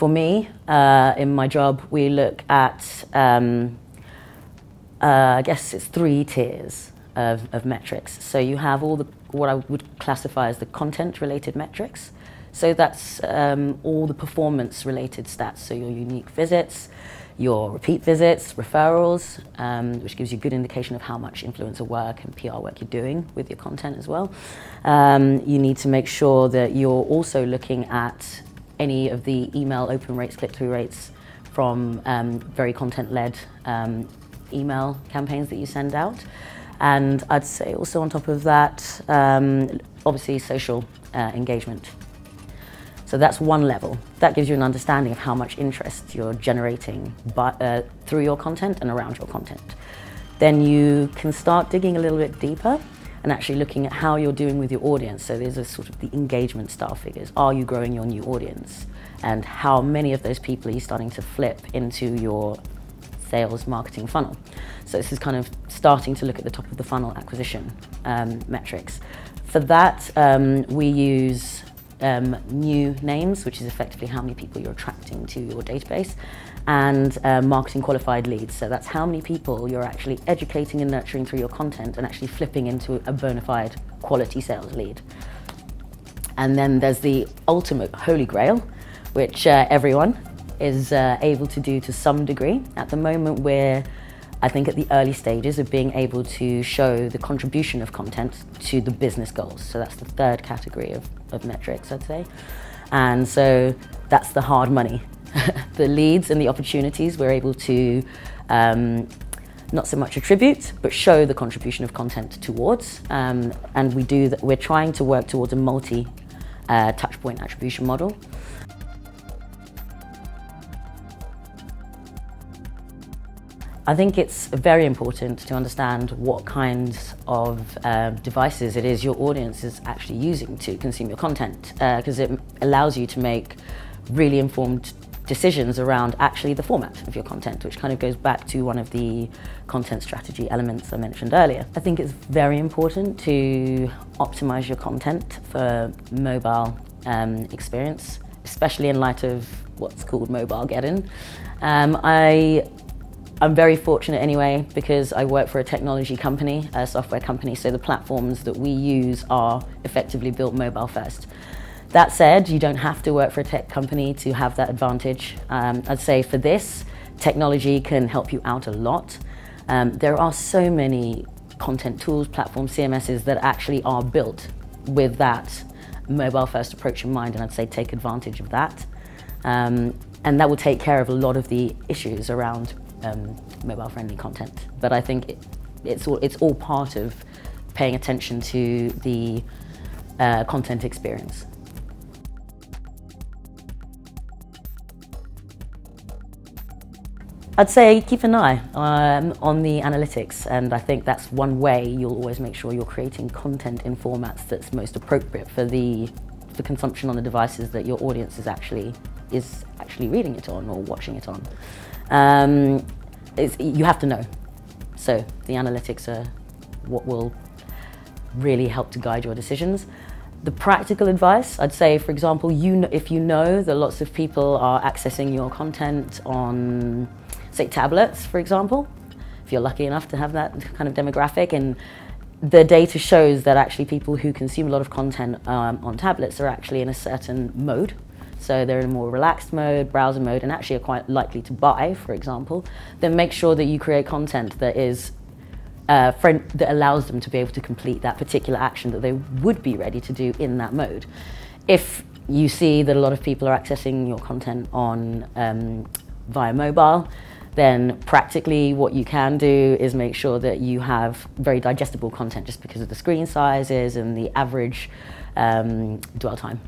For me, in my job, we look at, I guess it's 3 tiers of metrics. So you have all the, what I would classify as the content-related metrics. So that's all the performance-related stats. So your unique visits, your repeat visits, referrals, which gives you a good indication of how much influencer work and PR work you're doing with your content as well. You need to make sure that you're also looking at any of the email open rates, click-through rates from very content-led email campaigns that you send out. And I'd say also on top of that, obviously social engagement. So that's one level. That gives you an understanding of how much interest you're generating through your content and around your content. Then you can start digging a little bit deeper and actually looking at how you're doing with your audience. So there's a sort of the engagement style figures. Are you growing your new audience? And how many of those people are you starting to flip into your sales marketing funnel? So this is kind of starting to look at the top of the funnel acquisition metrics. For that, we use new names, which is effectively how many people you're attracting to your database, and marketing qualified leads. So that's how many people you're actually educating and nurturing through your content and actually flipping into a bona fide quality sales lead. And then there's the ultimate holy grail, which everyone is able to do to some degree. At the moment, we're, I think, at the early stages of being able to show the contribution of content to the business goals. So that's the 3rd category of metrics, I'd say. And so that's the hard money. The leads and the opportunities we're able to not so much attribute, but show the contribution of content towards. And we do that. We're trying to work towards a multi-touch point attribution model. I think it's very important to understand what kinds of devices it is your audience is actually using to consume your content, because it allows you to make really informed decisions around actually the format of your content, which kind of goes back to one of the content strategy elements I mentioned earlier. I think it's very important to optimize your content for mobile experience, especially in light of what's called Mobilegeddon. I'm very fortunate anyway, because I work for a technology company, a software company, so the platforms that we use are effectively built mobile first. That said, you don't have to work for a tech company to have that advantage. I'd say for this, technology can help you out a lot. There are so many content tools, platforms, CMSs that actually are built with that mobile first approach in mind, and I'd say take advantage of that. And that will take care of a lot of the issues around mobile-friendly content. But I think it's all part of paying attention to the content experience. I'd say keep an eye on the analytics, and I think that's one way you'll always make sure you're creating content in formats that's most appropriate for the consumption on the devices that your audience is actually reading it on or watching it on. You have to know. So the analytics are what will really help to guide your decisions. The practical advice, I'd say, for example, if you know that lots of people are accessing your content on, say, tablets, for example, if you're lucky enough to have that kind of demographic, and the data shows that actually people who consume a lot of content on tablets are actually in a certain mode. So they're in a more relaxed mode, browser mode, and actually are quite likely to buy, for example, then make sure that you create content that is that allows them to be able to complete that particular action that they would be ready to do in that mode. If you see that a lot of people are accessing your content on via mobile, then practically what you can do is make sure that you have very digestible content, just because of the screen sizes and the average dwell time.